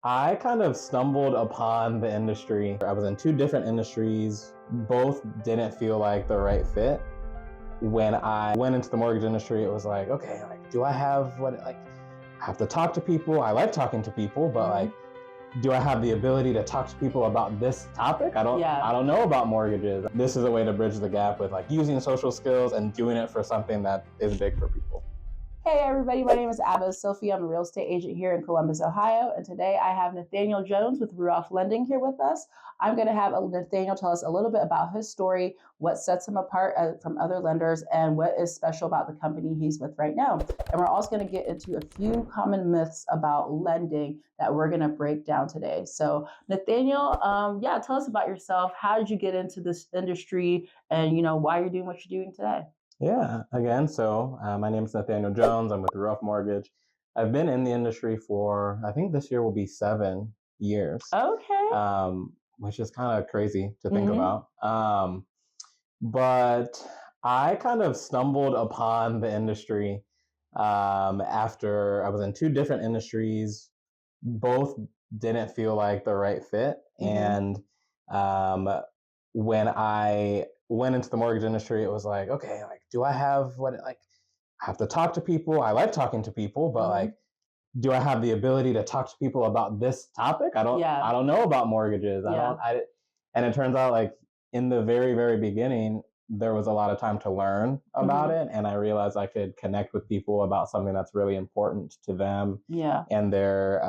I kind of stumbled upon the industry. I was in two different industries. Both didn't feel like the right fit. When I went into the mortgage industry, it was like, okay, do I have I have to talk to people. I like talking to people, but do I have the ability to talk to people about this topic? I don't know about mortgages. This is a way to bridge the gap with using social skills and doing it for something that is big for people. Hey everybody, my name is Abba Sophie. I'm a real estate agent here in Columbus, Ohio, and today I have Nathaniel Jones with Ruoff Lending here with us. I'm going to have Nathaniel tell us a little bit about his story, what sets him apart from other lenders, and what is special about the company he's with right now. And we're also going to get into a few common myths about lending that we're going to break down today. So Nathaniel, tell us about yourself. How did you get into this industry, and why you're doing what you're doing today? Yeah, again, so my name is Nathaniel Jones. I'm with Ruoff Mortgage. I've been in the industry for, I think this year will be 7 years. Okay. Which is kind of crazy to think about. But I kind of stumbled upon the industry after I was in two different industries. Both didn't feel like the right fit. And when I went into the mortgage industry, it was like, okay, do I have I have to talk to people. I like talking to people, but do I have the ability to talk to people about this topic? I don't know about mortgages. And it turns out in the very, very beginning, there was a lot of time to learn about it. And I realized I could connect with people about something that's really important to them and their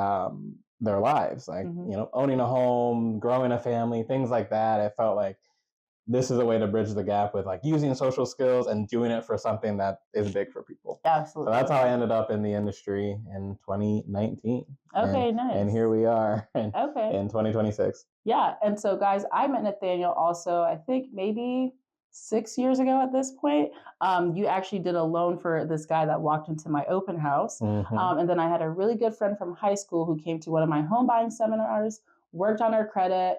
lives, owning a home, growing a family, things like that. I felt like this is a way to bridge the gap with using social skills and doing it for something that is big for people. Absolutely. So that's how I ended up in the industry in 2019. Okay, nice. And here we are in 2026. Yeah. And so guys, I met Nathaniel also, I think maybe 6 years ago at this point. You actually did a loan for this guy that walked into my open house. And then I had a really good friend from high school who came to one of my home buying seminars, worked on her credit.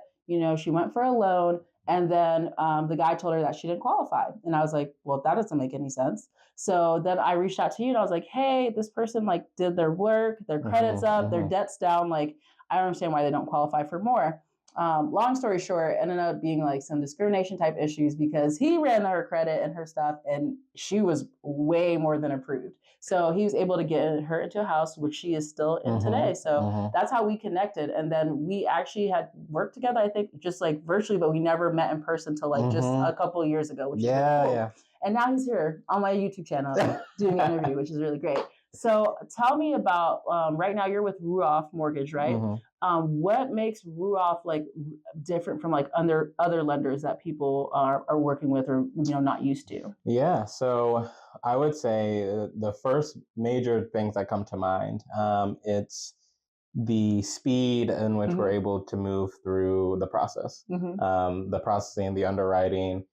She went for a loan. And then the guy told her that she didn't qualify. And I was like, well, that doesn't make any sense. So then I reached out to you and I was like, hey, this person did their work, their credit's up, their debt's down. I don't understand why they don't qualify for more. Long story short, ended up being some discrimination type issues because he ran her credit and her stuff and she was way more than approved. So he was able to get her into a house, which she is still in today. So that's how we connected. And then we actually had worked together, I think, just virtually, but we never met in person till just a couple of years ago, which is really cool. Yeah. And now he's here on my YouTube channel doing an interview, which is really great. So tell me about, right now you're with Ruoff Mortgage, right? What makes Ruoff different from other lenders that people are working with or not used to? Yeah, so I would say the first major things that come to mind, it's the speed in which we're able to move through the process, the processing, the underwriting,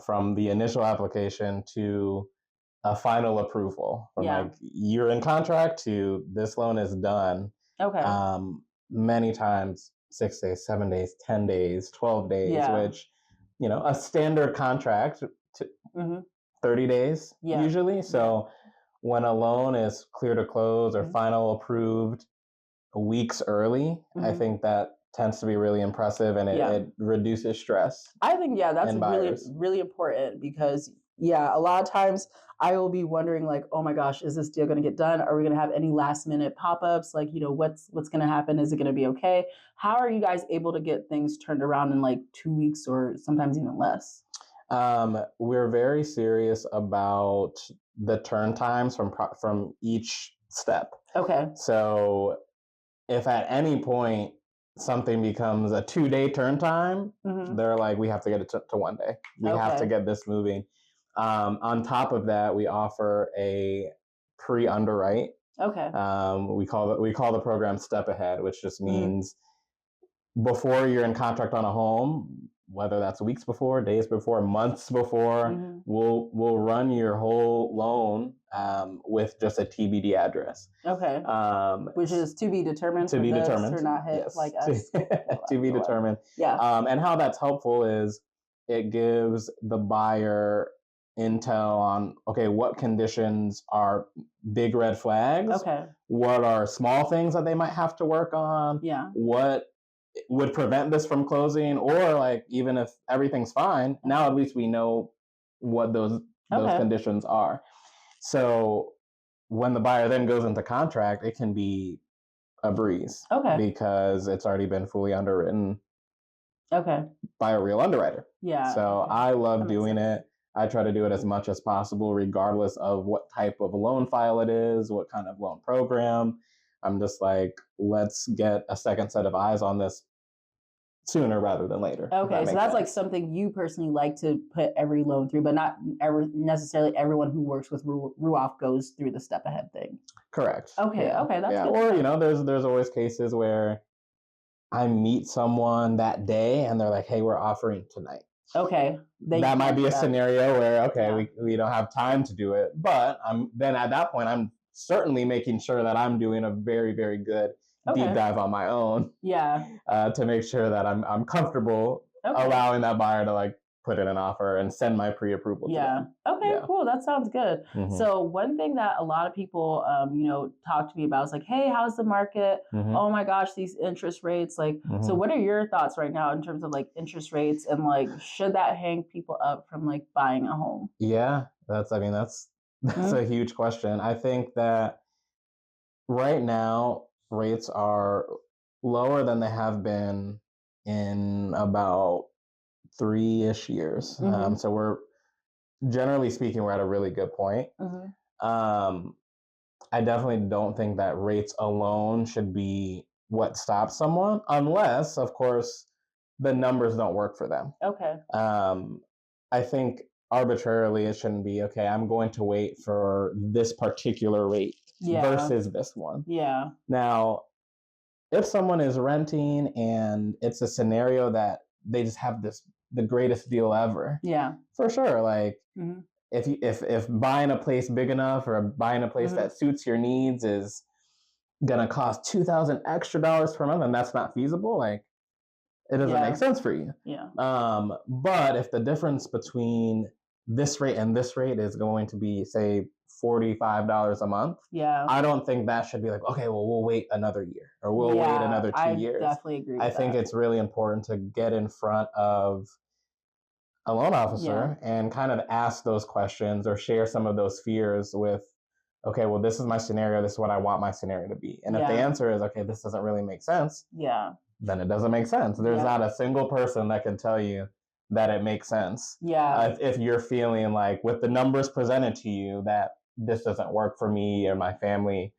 from the initial application to a final approval. From you're in contract to this loan is done. Okay. Many times 6 days, 7 days, 10 days, 12 days, which, a standard contract to 30 days usually. So when a loan is clear to close or final approved weeks early, I think that tends to be really impressive and it reduces stress. I think, that's really, really important because a lot of times I will be wondering oh my gosh, is this deal going to get done? Are we going to have any last minute pop-ups? What's going to happen? Is it going to be okay? How are you guys able to get things turned around in 2 weeks or sometimes even less? We're very serious about the turn times from each step. Okay. So if at any point something becomes a 2-day turn time, they're we have to get it to 1 day. We have to get this moving. On top of that, we offer a pre-underwrite. Okay. We call the program Step Ahead, which just means before you're in contract on a home, whether that's weeks before, days before, months before, we'll run your whole loan with just a TBD address. Okay. Which is to be determined. To be determined. Or not hit like us. To be determined. Yeah. And how that's helpful is it gives the buyer intel on, okay, what conditions are big red flags? Okay. What are small things that they might have to work on? Yeah. What would prevent this from closing? Or like, even if everything's fine, now at least we know what those conditions are. So when the buyer then goes into contract, it can be a breeze. Because it's already been fully underwritten by a real underwriter. Yeah. So I love doing it. I try to do it as much as possible, regardless of what type of loan file it is, what kind of loan program. I'm just like, let's get a second set of eyes on this sooner rather than later. Okay, so that's like something you personally like to put every loan through, but not necessarily everyone who works with Ruoff goes through the step ahead thing. Correct. Okay, that's good. Or, there's always cases where I meet someone that day and they're like, hey, we're offering tonight. Okay. That might be a scenario where, we don't have time to do it. But then at that point, I'm certainly making sure that I'm doing a very, very good deep dive on my own. To make sure that I'm comfortable allowing that buyer to like put in an offer and send my pre-approval to them. Okay, cool. That sounds good. So one thing that a lot of people, talk to me about is like, hey, how's the market? Oh my gosh, these interest rates. Like, so what are your thoughts right now in terms of like interest rates and like, should that hang people up from like buying a home? Yeah, that's a huge question. I think that right now rates are lower than they have been in about 3-ish years. So we're, generally speaking, we're at a really good point. I definitely don't think that rates alone should be what stops someone, unless, of course, the numbers don't work for them. I think arbitrarily it shouldn't be, okay, I'm going to wait for this particular rate versus this one. Now, if someone is renting and it's a scenario that they just have the greatest deal ever, for sure, like if buying a place big enough or buying a place that suits your needs is gonna cost $2,000 extra per month and that's not feasible, like it doesn't make sense for you. But if the difference between this rate and this rate is going to be, say, $45 a month, I don't think that should be like, okay, well, we'll wait another year or we'll wait another 2 years. I definitely agree with I think it's really important to get in front of a loan officer and kind of ask those questions or share some of those fears with, okay, well, this is my scenario. This is what I want my scenario to be. And if the answer is, okay, this doesn't really make sense, then it doesn't make sense. There's not a single person that can tell you that it makes sense. If you're feeling like with the numbers presented to you that this doesn't work for me or my family.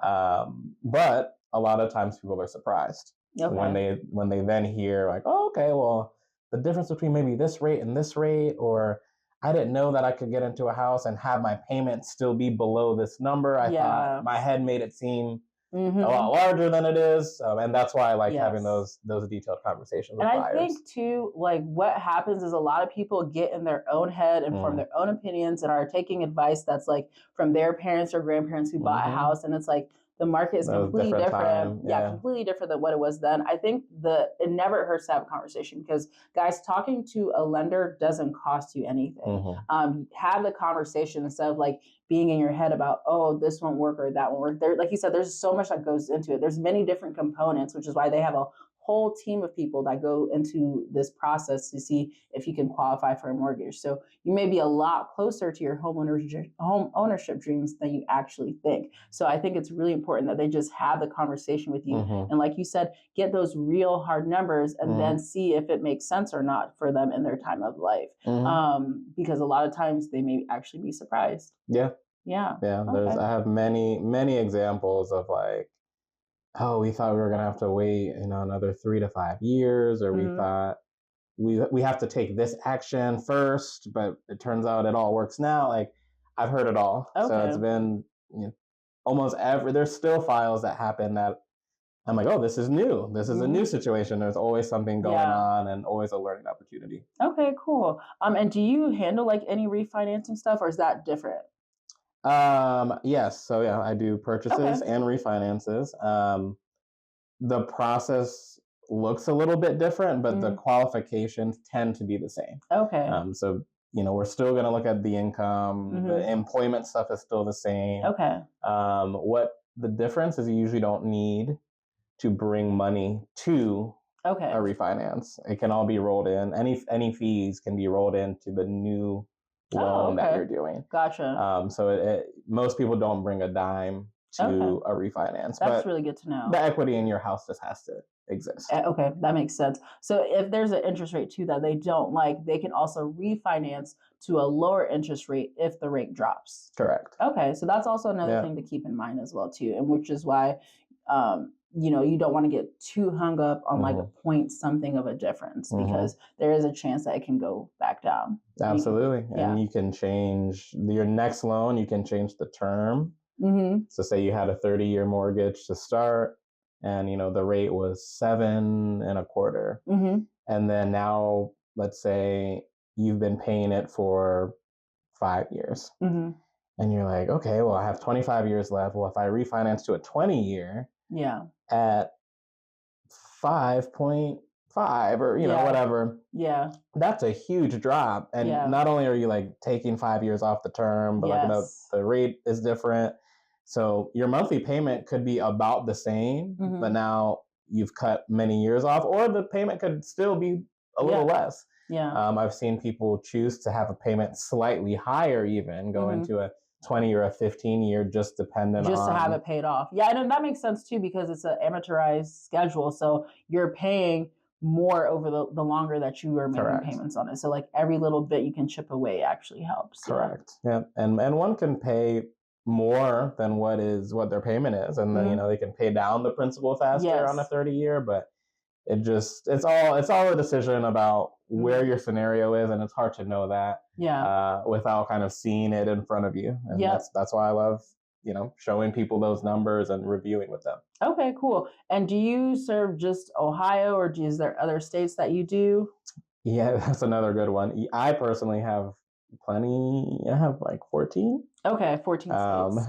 But a lot of times people are surprised when they then hear like, oh, okay, well, the difference between maybe this rate and this rate, or I didn't know that I could get into a house and have my payment still be below this number. I thought my head made it seem a lot larger than it is. And that's why I like having those detailed conversations with buyers. I think too, like what happens is a lot of people get in their own head and form their own opinions and are taking advice that's like from their parents or grandparents who bought a house. And it's like, the market is completely different. Completely different than what it was then. I think it never hurts to have a conversation because, guys, talking to a lender doesn't cost you anything. Have the conversation instead of like being in your head about, oh, this won't work or that won't work. There, like you said, there's so much that goes into it. There's many different components, which is why they have a whole team of people that go into this process to see if you can qualify for a mortgage. So you may be a lot closer to your home ownership dreams than you actually think. So I think it's really important that they just have the conversation with you. And like you said, get those real hard numbers and then see if it makes sense or not for them in their time of life. Because a lot of times they may actually be surprised. I have many examples of like, oh, we thought we were gonna have to wait, another 3 to 5 years, or we thought we have to take this action first, but it turns out it all works now. Like I've heard it all. So it's been almost there's still files that happen that I'm like, oh, this is new. This is a new situation. There's always something going on and always a learning opportunity. Okay, cool. And do you handle like any refinancing stuff or is that different? Yes. So I do purchases and refinances. The process looks a little bit different, but the qualifications tend to be the same. Okay. So we're still going to look at the income. The employment stuff is still the same. Okay. What the difference is, you usually don't need to bring money to a refinance. It can all be rolled in. Any fees can be rolled into the new loan that you're doing. Gotcha. So most people don't bring a dime to a refinance. That's really good to know. The equity in your house just has to exist. Okay, that makes sense. So if there's an interest rate too that they don't like, they can also refinance to a lower interest rate if the rate drops. Correct. Okay, so that's also another thing to keep in mind as well too, and which is why you don't want to get too hung up on like a point something of a difference, because there is a chance that it can go back down. Absolutely. And you can change your next loan, you can change the term. So say you had a 30-year mortgage to start, and the rate was 7.25%. And then now let's say you've been paying it for 5 years. And you're like, okay, well, I have 25 years left. Well, if I refinance to a 20-year at 5.5 or whatever, that's a huge drop. And not only are you like taking 5 years off the term, but like the rate is different. So your monthly payment could be about the same, but now you've cut many years off, or the payment could still be a little less. I've seen people choose to have a payment slightly higher, even go into a 20 or a 15-year, just dependent on... Just to have it paid off. Yeah, and that makes sense too, because it's an amortized schedule. So you're paying more over the longer that you are making payments on it. So like every little bit you can chip away actually helps. Correct. Yeah. And one can pay more than what their payment is, and then they can pay down the principal faster on a 30-year, but it's all a decision about where your scenario is, and it's hard to know that without kind of seeing it in front of you. And that's why I love showing people those numbers and reviewing with them. Okay, cool. And do you serve just Ohio, or is there other states that you do? Yeah, that's another good one. I personally have plenty. I have like 14. Okay, 14 states.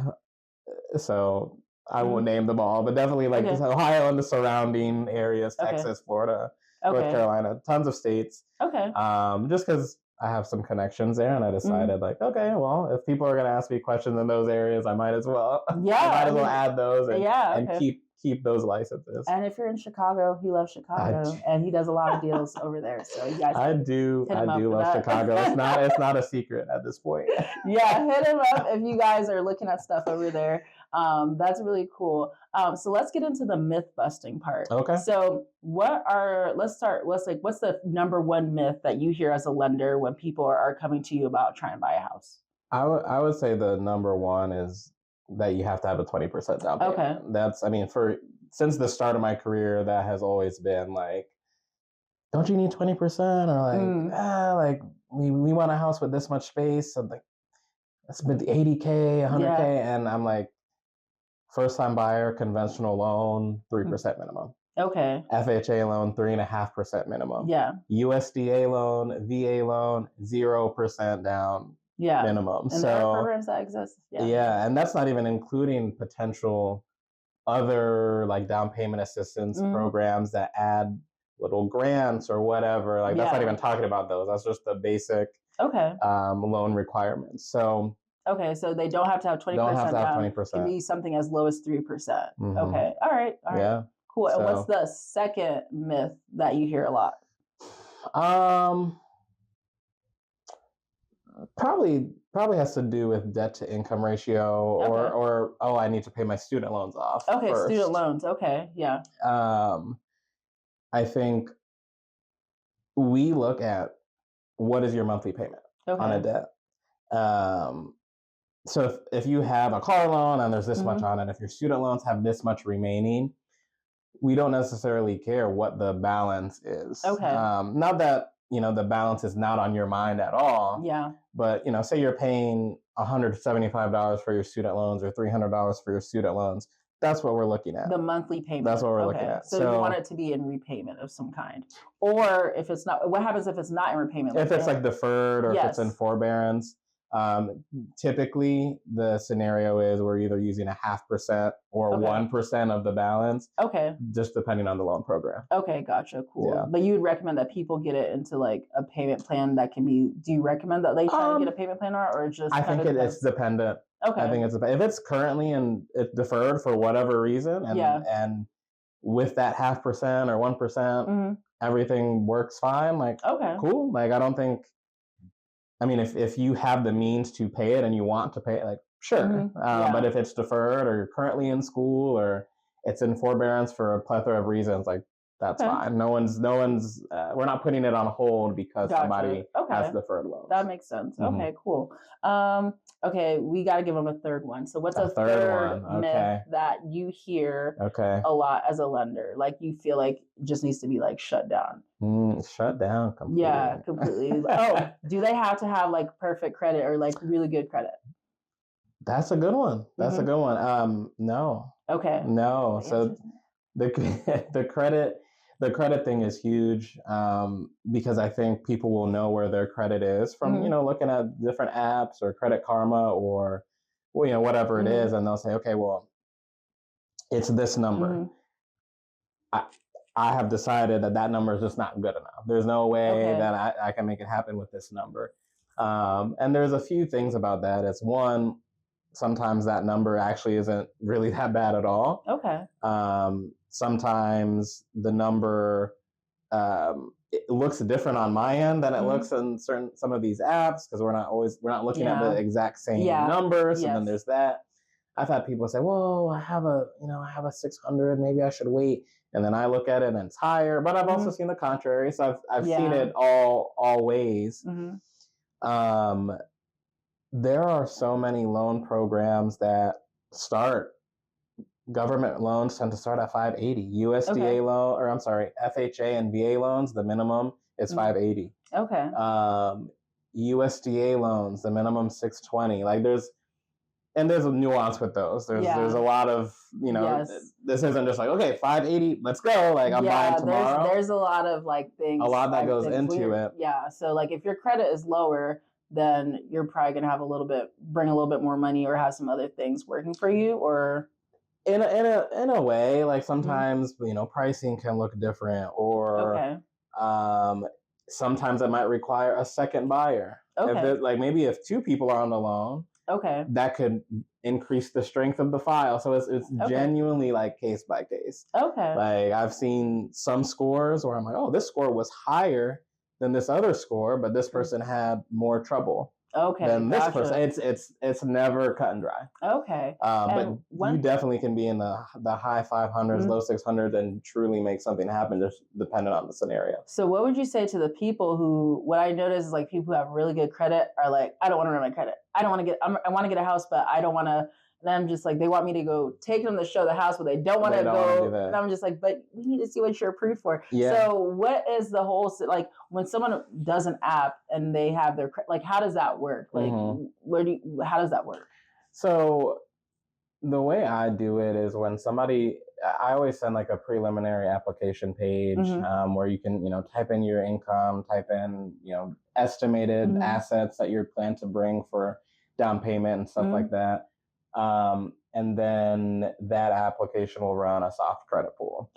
So I won't name them all, but definitely like Ohio and the surrounding areas, Texas, Florida, North Carolina, tons of states. Okay. Just because I have some connections there, and I decided like, okay, well, if people are going to ask me questions in those areas, I might as well. I might as well add those and keep those licenses. And if you're in Chicago, he loves Chicago, and he does a lot of deals over there. So you guys, I do love Chicago. It's not a secret at this point. Yeah, hit him up if you guys are looking at stuff over there. That's really cool. So let's get into the myth busting part. Okay. So what's the number one myth that you hear as a lender when people are coming to you about trying to buy a house? I would say the number one is that you have to have a 20% down payment. Okay. That's, since the start of my career, that has always been like, don't you need 20%? Or like, we want a house with this much space. So like, it's been $80K, $100K. And I'm like, first time buyer, conventional loan, 3% minimum. Okay. FHA loan, 3.5% minimum. Yeah. USDA loan, VA loan, 0% down. Minimum. And there are programs that exist. Yeah, and that's not even including potential other like down payment assistance programs that add little grants or whatever. Like that's not even talking about those. That's just the basic loan requirements. So so they don't have to have 20%. Don't have to have 20%. It can be something as low as 3%. Okay. All right. Yeah. Cool. And what's the second myth that you hear a lot? Probably has to do with debt to income ratio, or I need to pay my student loans off. Okay, first. Student loans. Okay, yeah. I think we look at what is your monthly payment on a debt. So if you have a car loan and there's this much on it, if your student loans have this much remaining, we don't necessarily care what the balance is. Okay. Not that the balance is not on your mind at all. Yeah. But, say you're paying $175 for your student loans or $300 for your student loans. That's what we're looking at. The monthly payment. That's what we're looking at. So you want it to be in repayment of some kind. Or if it's not, what happens if it's not in repayment? If it's like deferred or if it's in forbearance, Typically, the scenario is we're either using 0.5% or 1% of the balance. Okay. Just depending on the loan program. Okay, gotcha. Cool. Yeah. But you would recommend that people get it into like a payment plan that can be, do you recommend that they try to get a payment plan or just? I think it's dependent. Okay. I think if it's currently and it's deferred for whatever reason and with that 0.5% or 1%, everything works fine. Like, cool. Like, I don't think, I mean, if you have the means to pay it and you want to pay it, like, sure. But if it's deferred or you're currently in school or it's in forbearance for a plethora of reasons, like, that's fine. No one's, we're not putting it on hold because somebody has deferred loans. That makes sense. Okay, cool. Okay, we got to give them a third one. So what's a third myth that you hear a lot as a lender? Like you feel like it just needs to be like shut down. Shut down completely. Yeah, completely. Oh, do they have to have like perfect credit or like really good credit? That's a good one. That's a good one. No. Okay. No. So the credit thing is huge because I think people will know where their credit is from, looking at different apps or Credit Karma or, whatever it is. And they'll say, okay, well, it's this number. I have decided that number is just not good enough. There's no way that I can make it happen with this number. And there's a few things about that. It's one, sometimes that number actually isn't really that bad at all. Sometimes the number it looks different on my end than it looks in some of these apps because we're not looking at the exact same numbers. And then there's that. I've had people say, "Whoa, I have a 600. Maybe I should wait." And then I look at it and it's higher. But I've also seen the contrary. So I've seen it all ways. There are so many loan programs that government loans tend to start at 580. USDA loan, or I'm sorry, FHA and VA loans, the minimum is 580. USDA loans, the minimum 620. Like there's a nuance with those. There's a lot of, this isn't just like, okay, 580, let's go. Like I'm buying tomorrow. There's a lot of like things. A lot that goes into it. Yeah. So like if your credit is lower, then you're probably going to have bring a little bit more money or have some other things working for you or. In a way, like sometimes, pricing can look different or sometimes it might require a second buyer. Maybe if two people are on the loan, that could increase the strength of the file. So it's genuinely like case by case. Like I've seen some scores where I'm like, oh, this score was higher than this other score, but this person had more trouble. Than this person. It's never cut and dry. But you definitely can be in the high 500s, low 600s, and truly make something happen, just dependent on the scenario. So what would you say to the people who? What I notice is like people who have really good credit are like, I don't want to run my credit. I want to get a house, but I don't want to. And I'm just like, they want me to go take them to show the house, but they don't want to go. And I'm just like, but we need to see what you're approved for. So what is the whole, like when someone does an app and they have their, like, how does that work? Like, how does that work? So the way I do it is when I always send like a preliminary application page where you can, type in your income, type in, estimated assets that you're planned to bring for down payment and stuff like that. And then that application will run a soft credit pool.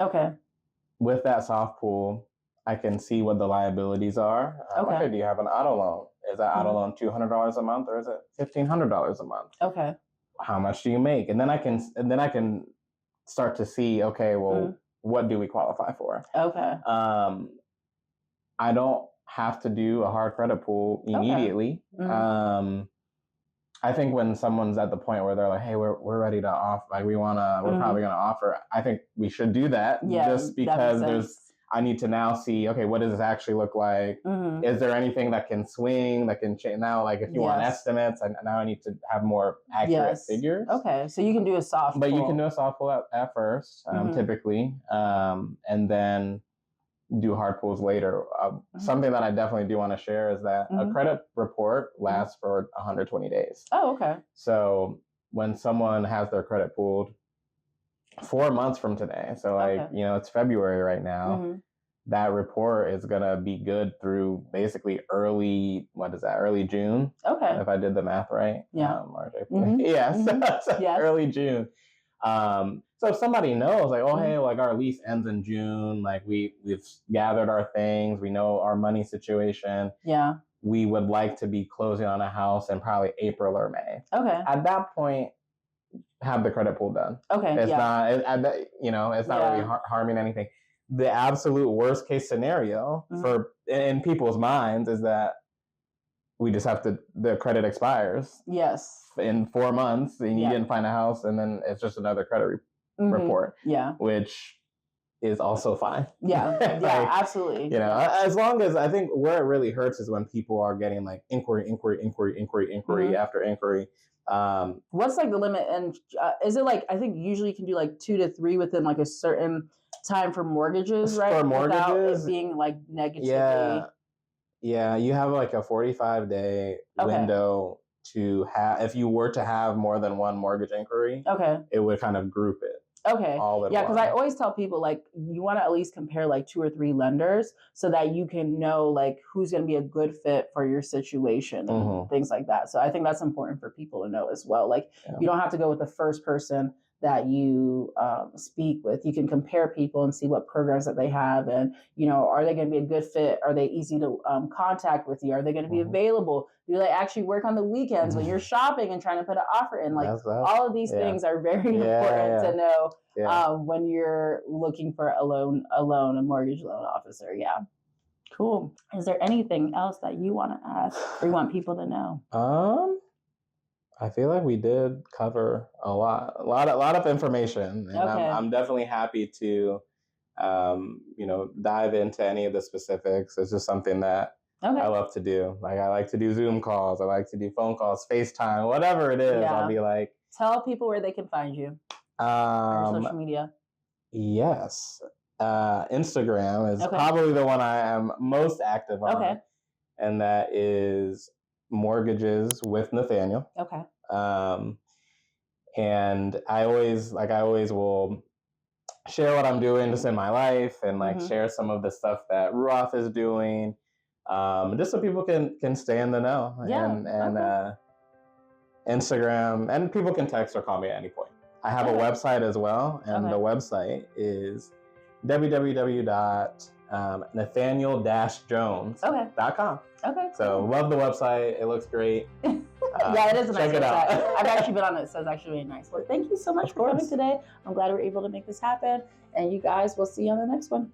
With that soft pool, I can see what the liabilities are. Okay, do you have an auto loan? Is that auto loan $200 a month or is it $1,500 a month? How much do you make? And then I can start to see, okay, well, what do we qualify for? I don't have to do a hard credit pool immediately. I think when someone's at the point where they're like, hey, we're ready to offer, like we're probably going to offer, I think we should do that just because I need to now see, okay, what does this actually look like? Is there anything that can swing, that can change? Now, like if you want estimates, now I need to have more accurate figures. So you can do a soft pool. You can do a soft pool at first, typically, and then do hard pools later. Something that I definitely do want to share is that a credit report lasts for 120 days. So when someone has their credit pooled 4 months from today, so like, it's February right now, that report is going to be good through basically early June. Okay. If I did the math right. Yeah. March, April. Yeah. So Yes. early June. So if somebody knows, like, oh, hey, like our lease ends in June, like we've gathered our things, we know our money situation. Yeah. We would like to be closing on a house in probably April or May. Okay. At that point, have the credit pull done. Okay. It's not, it's not really harming anything. The absolute worst case scenario in people's minds is that we just have to, the credit expires. Yes. In 4 months, and you didn't find a house, and then it's just another credit report. Yeah. Which is also fine. Yeah. Like, yeah, absolutely. As long as, I think where it really hurts is when people are getting like inquiry after inquiry. What's like the limit? And is it like, I think usually you can do like 2 to 3 within like a certain time for mortgages, right? For mortgages, without it being like negatively. Yeah. You have like a 45-day window to have, if you were to have more than one mortgage inquiry. Okay. It would kind of group it. Okay. Yeah, because I always tell people, like, you want to at least compare like 2 or 3 lenders so that you can know like who's going to be a good fit for your situation and things like that. So I think that's important for people to know as well. Like, you don't have to go with the first person that you speak with. You can compare people and see what programs that they have, and are they going to be a good fit? Are they easy to contact with you? Are they going to be available? Do they actually work on the weekends when you're shopping and trying to put an offer in? Like, all of these things are very important to know when you're looking for a mortgage loan officer. Yeah. Cool. Is there anything else that you want to ask or you want people to know? I feel like we did cover a lot of information, and I'm definitely happy to, dive into any of the specifics. It's just something that I love to do. Like, I like to do Zoom calls, I like to do phone calls, FaceTime, whatever it is. I'll be like, tell people where they can find you on your social media. Yes, Instagram is probably the one I am most active on, and that is Mortgages with Nathaniel. Okay. And I always will share what I'm doing just in my life, and like share some of the stuff that Ruoff is doing, just so people can stay in the know. And Instagram, and people can text or call me at any point. I have a website as well, and the website is www.nathaniel-jones.com. Okay. So love the website. It looks great. Yeah, it is a nice website. I've actually been on it, so it's actually really nice. Well, thank you so much for coming today. I'm glad we were able to make this happen. And you guys, we'll see you on the next one.